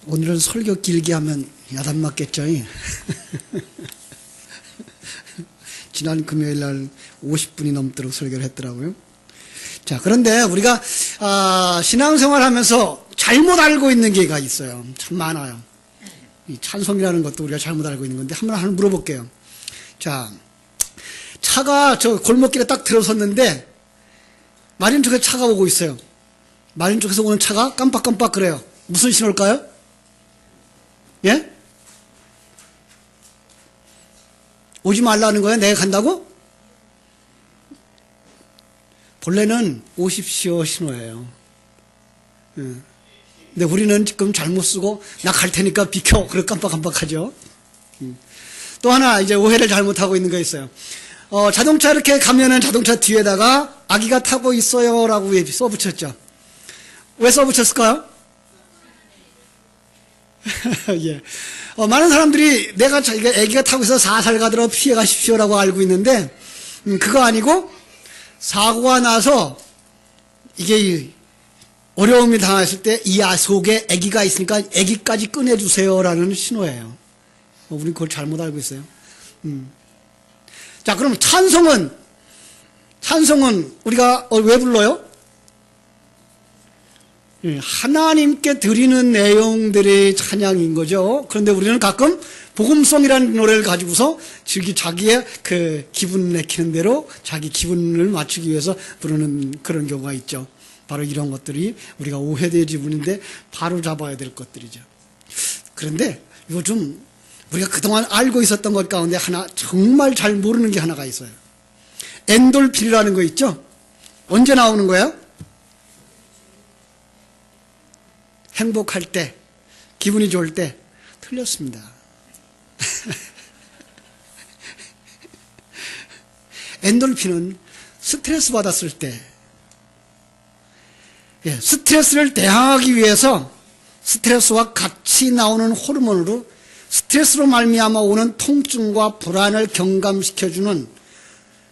오늘은 설교 길게 하면 야단 맞겠죠? 지난 금요일 날 50분이 넘도록 설교를 했더라고요. 자, 그런데 우리가 신앙생활 하면서 잘못 알고 있는 게가 있어요. 참 많아요. 이 찬송이라는 것도 우리가 잘못 알고 있는 건데 한번 물어볼게요. 자, 차가 저 골목길에 딱 들어섰는데 마린 쪽에 차가 오고 있어요. 마린 쪽에서 오는 차가 깜빡깜빡 그래요. 무슨 신호일까요? 예? 오지 말라는 거예요? 내가 간다고? 본래는 오십시오 신호예요. 근데 우리는 지금 잘못 쓰고 나 갈 테니까 비켜. 그래 깜빡깜빡하죠. 또 하나 이제 오해를 잘못하고 있는 거 있어요. 자동차 이렇게 가면은 자동차 뒤에다가 아기가 타고 있어요 라고 써붙였죠. 왜 써붙였을까요? 예. 많은 사람들이 내가 아기가 타고 있어서 살살 가도록 피해 가십시오라고 알고 있는데 그거 아니고 사고가 나서 이게 어려움이 당했을 때 이 속에 아기가 있으니까 아기까지 꺼내주세요라는 신호예요. 우린 그걸 잘못 알고 있어요. 자, 그럼 찬송은 우리가 왜 불러요? 하나님께 드리는 내용들의 찬양인 거죠. 그런데 우리는 가끔 복음송이라는 노래를 가지고서 자기의 그 기분 내키는 대로 자기 기분을 맞추기 위해서 부르는 그런 경우가 있죠. 바로 이런 것들이 우리가 오해된 지분인데 바로 잡아야 될 것들이죠. 그런데 요즘 우리가 그동안 알고 있었던 것 가운데 하나 정말 잘 모르는 게 하나가 있어요. 엔돌핀이라는 거 있죠? 언제 나오는 거예요? 행복할 때, 기분이 좋을 때. 틀렸습니다. 엔돌핀은 스트레스 받았을 때, 스트레스를 대항하기 위해서 스트레스와 같이 나오는 호르몬으로 스트레스로 말미암아 오는 통증과 불안을 경감시켜주는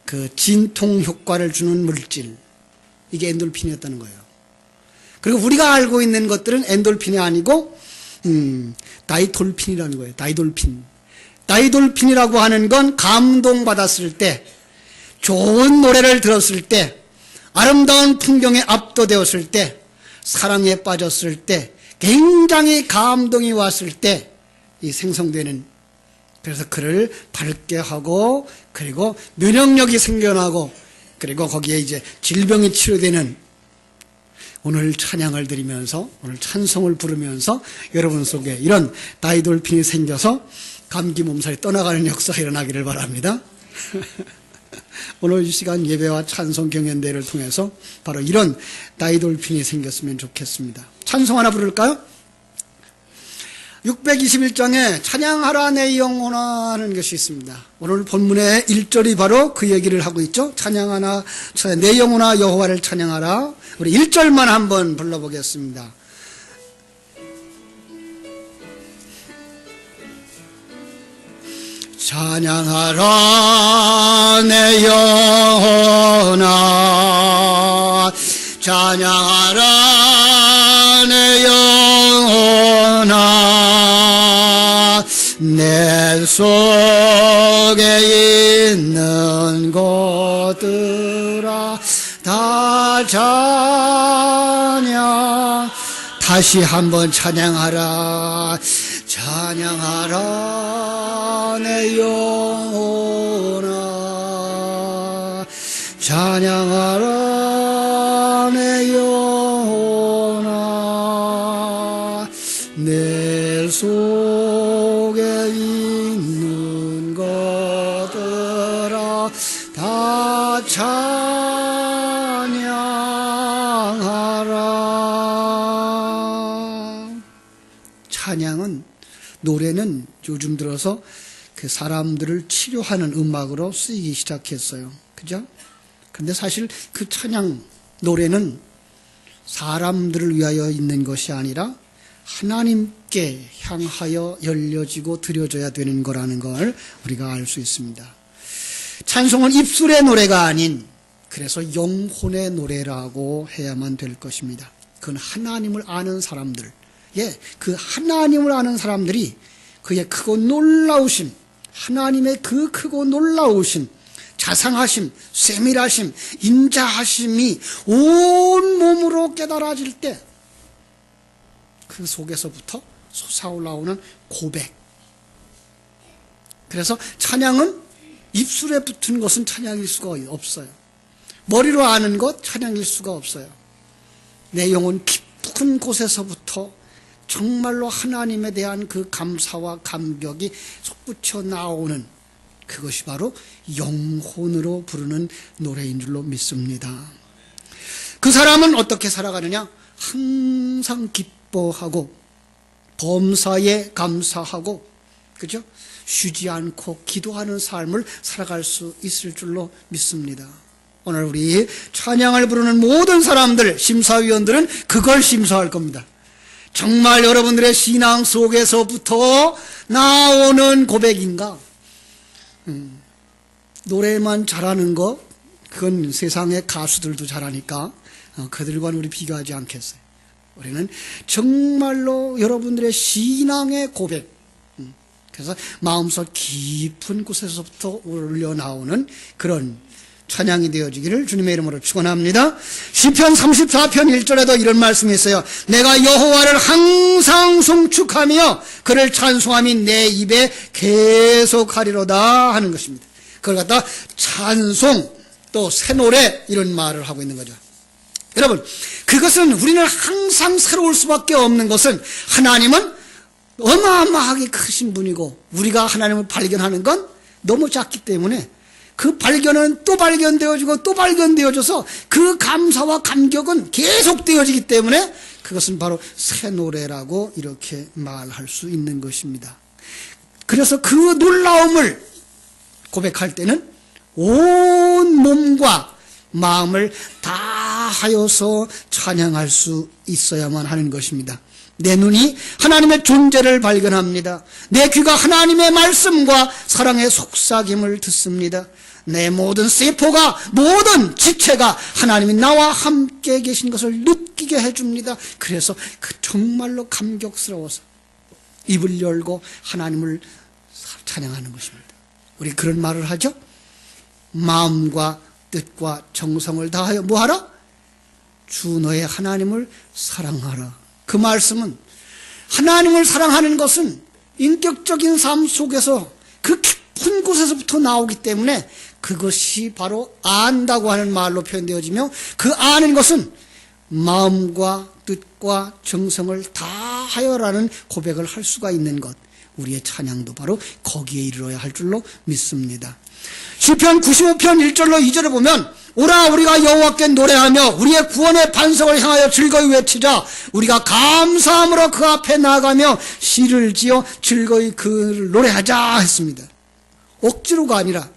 그 진통 효과를 주는 물질, 이게 엔돌핀이었다는 거예요. 그리고 우리가 알고 있는 것들은 엔돌핀이 아니고 다이돌핀이라는 거예요. 다이돌핀이라고 하는 건 감동받았을 때, 좋은 노래를 들었을 때, 아름다운 풍경에 압도되었을 때, 사랑에 빠졌을 때, 굉장히 감동이 왔을 때 이 생성되는, 그래서 그를 밝게 하고 그리고 면역력이 생겨나고 그리고 거기에 이제 질병이 치료되는, 오늘 찬양을 드리면서 오늘 찬송을 부르면서 여러분 속에 이런 다이돌핀이 생겨서 감기 몸살이 떠나가는 역사가 일어나기를 바랍니다. 오늘 이 시간 예배와 찬송 경연대회를 통해서 바로 이런 다이돌핀이 생겼으면 좋겠습니다. 찬송 하나 부를까요? 621장에 찬양하라 내 영혼아 하는 것이 있습니다. 오늘 본문의 1절이 바로 그 얘기를 하고 있죠. 찬양하나 내 영혼아 여호와를 찬양하라. 우리 1절만 한번 불러보겠습니다. 찬양하라 내 영혼아 찬양하라 내 영혼아 내 속에 있는 것들아 다 찬양. 다시 한번 찬양하라. 찬양하라 내 영혼아 찬양하라 내 영혼아 내 속에 있는 것들아 다 찬양하라. 찬양은, 노래는 요즘 들어서 그 사람들을 치료하는 음악으로 쓰이기 시작했어요. 그죠? 근데 사실 그 찬양, 노래는 사람들을 위하여 있는 것이 아니라 하나님께 향하여 열려지고 드려져야 되는 거라는 걸 우리가 알 수 있습니다. 찬송은 입술의 노래가 아닌, 그래서 영혼의 노래라고 해야만 될 것입니다. 그건 하나님을 아는 사람들, 예, 그 하나님을 아는 사람들이 그의 크고 놀라우심, 하나님의 그 크고 놀라우심, 자상하심, 세밀하심, 인자하심이 온 몸으로 깨달아질 때 그 속에서부터 솟아올라오는 고백. 그래서 찬양은 입술에 붙은 것은 찬양일 수가 없어요. 머리로 아는 것 찬양일 수가 없어요. 내 영혼 깊은 곳에서부터 정말로 하나님에 대한 그 감사와 감격이 솟구쳐 나오는 그것이 바로 영혼으로 부르는 노래인 줄로 믿습니다. 그 사람은 어떻게 살아가느냐? 항상 기뻐하고 범사에 감사하고, 그죠? 쉬지 않고 기도하는 삶을 살아갈 수 있을 줄로 믿습니다. 오늘 우리 찬양을 부르는 모든 사람들, 심사위원들은 그걸 심사할 겁니다. 정말 여러분들의 신앙 속에서부터 나오는 고백인가? 노래만 잘하는 거, 그건 세상의 가수들도 잘하니까 그들과는 우리 비교하지 않겠어요. 우리는 정말로 여러분들의 신앙의 고백, 그래서 마음속 깊은 곳에서부터 올려나오는 그런 찬양이 되어지기를 주님의 이름으로 축원합니다. 시편 34편 1절에도 이런 말씀이 있어요. 내가 여호와를 항상 송축하며 그를 찬송함이 내 입에 계속하리로다 하는 것입니다. 그걸 갖다 찬송, 또 새 노래, 이런 말을 하고 있는 거죠. 여러분, 그것은 우리는 항상 새로울 수밖에 없는 것은 하나님은 어마어마하게 크신 분이고 우리가 하나님을 발견하는 건 너무 작기 때문에 그 발견은 또 발견되어지고 또 발견되어져서 그 감사와 감격은 계속되어지기 때문에 그것은 바로 새 노래라고 이렇게 말할 수 있는 것입니다. 그래서 그 놀라움을 고백할 때는 온 몸과 마음을 다하여서 찬양할 수 있어야만 하는 것입니다. 내 눈이 하나님의 존재를 발견합니다. 내 귀가 하나님의 말씀과 사랑의 속삭임을 듣습니다. 내 모든 세포가, 모든 지체가 하나님이 나와 함께 계신 것을 느끼게 해줍니다. 그래서 그 정말로 감격스러워서 입을 열고 하나님을 찬양하는 것입니다. 우리 그런 말을 하죠. 마음과 뜻과 정성을 다하여 뭐하라? 주 너의 하나님을 사랑하라. 그 말씀은 하나님을 사랑하는 것은 인격적인 삶 속에서 그 깊은 곳에서부터 나오기 때문에 그것이 바로 안다고 하는 말로 표현되어지며, 그 아는 것은 마음과 뜻과 정성을 다하여라는 고백을 할 수가 있는 것, 우리의 찬양도 바로 거기에 이르러야 할 줄로 믿습니다. 시편 95편 1절로 2절을 보면 오라 우리가 여호와께 노래하며 우리의 구원의 반석을 향하여 즐거이 외치자. 우리가 감사함으로 그 앞에 나아가며 시를 지어 즐거이 그를 노래하자 했습니다. 억지로가 아니라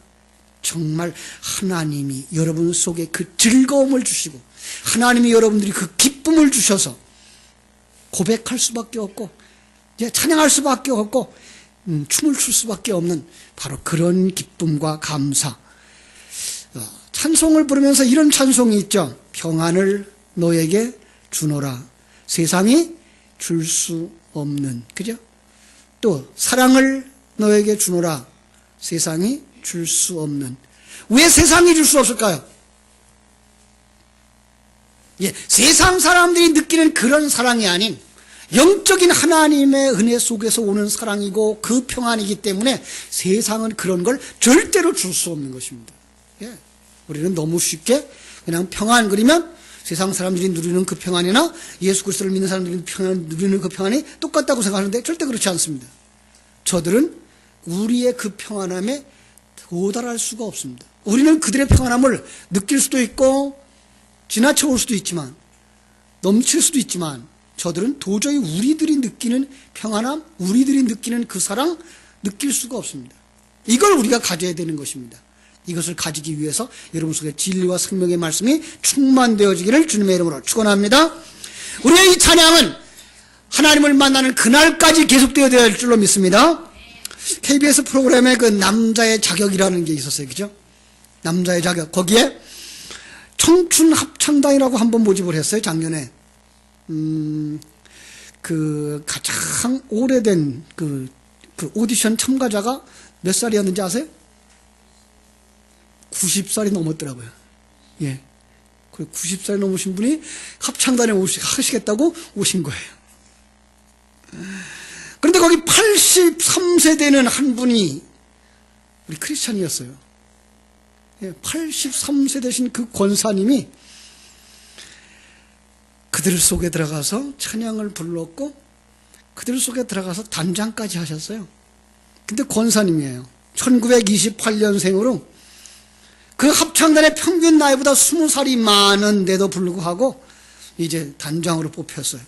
정말 하나님이 여러분 속에 그 즐거움을 주시고 하나님이 여러분들이 그 기쁨을 주셔서 고백할 수밖에 없고 찬양할 수밖에 없고 춤을 출 수밖에 없는 바로 그런 기쁨과 감사. 찬송을 부르면서 이런 찬송이 있죠. 평안을 너에게 주노라. 세상이 줄 수 없는, 그죠? 또 사랑을 너에게 주노라. 세상이 줄 수 없는. 왜 세상이 줄 수 없을까요? 세상 사람들이 느끼는 그런 사랑이 아닌 영적인 하나님의 은혜 속에서 오는 사랑이고 그 평안이기 때문에 세상은 그런 걸 절대로 줄 수 없는 것입니다. 우리는 너무 쉽게 그냥 평안 그리면 세상 사람들이 누리는 그 평안이나 예수 그리스도를 믿는 사람들이 누리는 그 평안이 똑같다고 생각하는데 절대 그렇지 않습니다. 저들은 우리의 그 평안함에 도달할 수가 없습니다. 우리는 그들의 평안함을 느낄 수도 있고 지나쳐 올 수도 있지만 넘칠 수도 있지만 저들은 도저히 우리들이 느끼는 평안함, 우리들이 느끼는 그 사랑 느낄 수가 없습니다. 이걸 우리가 가져야 되는 것입니다. 이것을 가지기 위해서 여러분 속에 진리와 생명의 말씀이 충만되어지기를 주님의 이름으로 축원합니다. 우리의 이 찬양은 하나님을 만나는 그날까지 계속되어야 할 줄로 믿습니다. KBS 프로그램에 그 남자의 자격이라는 게 있었어요. 그죠? 남자의 자격. 거기에 청춘 합창단이라고 한번 모집을 했어요. 작년에. 그 가장 오래된 그 오디션 참가자가 몇 살이었는지 아세요? 90살이 넘었더라고요. 예. 90살이 넘으신 분이 합창단에 하시겠다고 오신 거예요. 그런데 거기 83세 되는 한 분이 우리 크리스찬이었어요. 83세 되신 그 권사님이 그들 속에 들어가서 찬양을 불렀고 그들 속에 들어가서 단장까지 하셨어요. 근데 권사님이에요. 1928년생으로 그 합창단의 평균 나이보다 20살이 많은데도 불구하고 이제 단장으로 뽑혔어요.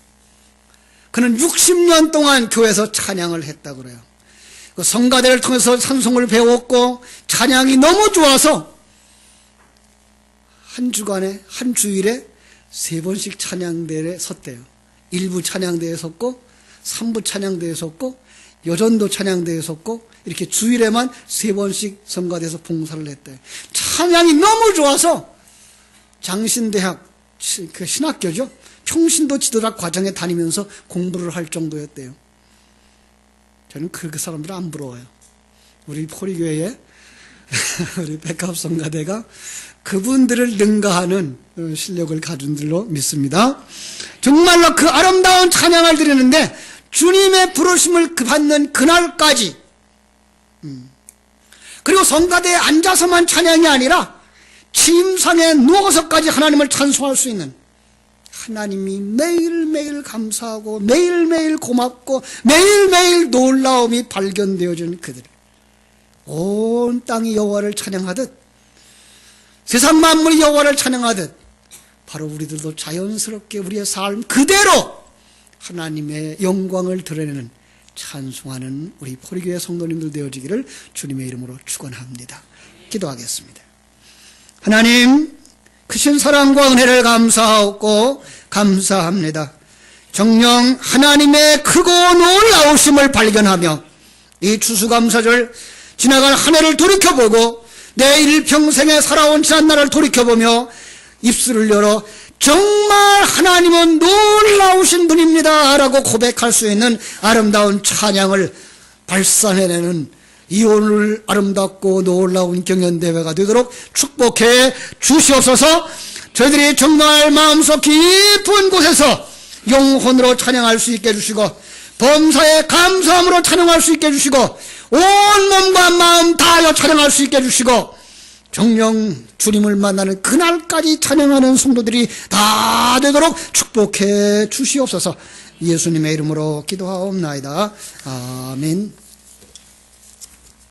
그는 60년 동안 교회에서 찬양을 했다고 그래요. 그 성가대를 통해서 찬송을 배웠고 찬양이 너무 좋아서 한 주간에 한 주일에 3번씩 찬양대에 섰대요. 1부 찬양대에 섰고 3부 찬양대에 섰고 여전도 찬양대에 섰고 이렇게 주일에만 3번씩 성가대에서 봉사를 했대요. 찬양이 너무 좋아서 장신대학 그 신학교죠. 평신도 지도학 과정에 다니면서 공부를 할 정도였대요. 저는 그 사람들 안 부러워요. 우리 포리교회에 우리 백합성가대가 그분들을 능가하는 실력을 가진 줄로 믿습니다. 정말로 그 아름다운 찬양을 드리는데 주님의 부르심을 받는 그날까지 그리고 성가대에 앉아서만 찬양이 아니라 침상에 누워서까지 하나님을 찬송할 수 있는 하나님이 매일매일 감사하고 매일매일 고맙고 매일매일 놀라움이 발견되어지는 그들 온 땅이 여호와를 찬양하듯 세상 만물이 여호와를 찬양하듯 바로 우리들도 자연스럽게 우리의 삶 그대로 하나님의 영광을 드러내는 찬송하는 우리 포리교회 성도님들 되어지기를 주님의 이름으로 축원합니다. 기도하겠습니다. 하나님 크신 사랑과 은혜를 감사하고 감사합니다. 정녕 하나님의 크고 놀라우심을 발견하며 이 추수감사절 지나간 한 해를 돌이켜보고 내 일평생에 살아온 지난날을 돌이켜보며 입술을 열어 정말 하나님은 놀라우신 분입니다 라고 고백할 수 있는 아름다운 찬양을 발산해내는 이 오늘 아름답고 놀라운 경연대회가 되도록 축복해 주시옵소서. 저희들이 정말 마음속 깊은 곳에서 영혼으로 찬양할 수 있게 해주시고 범사에 감사함으로 찬양할 수 있게 해주시고 온 몸과 마음 다하여 찬양할 수 있게 해주시고 정녕 주님을 만나는 그날까지 찬양하는 성도들이 다 되도록 축복해 주시옵소서. 예수님의 이름으로 기도하옵나이다. 아멘.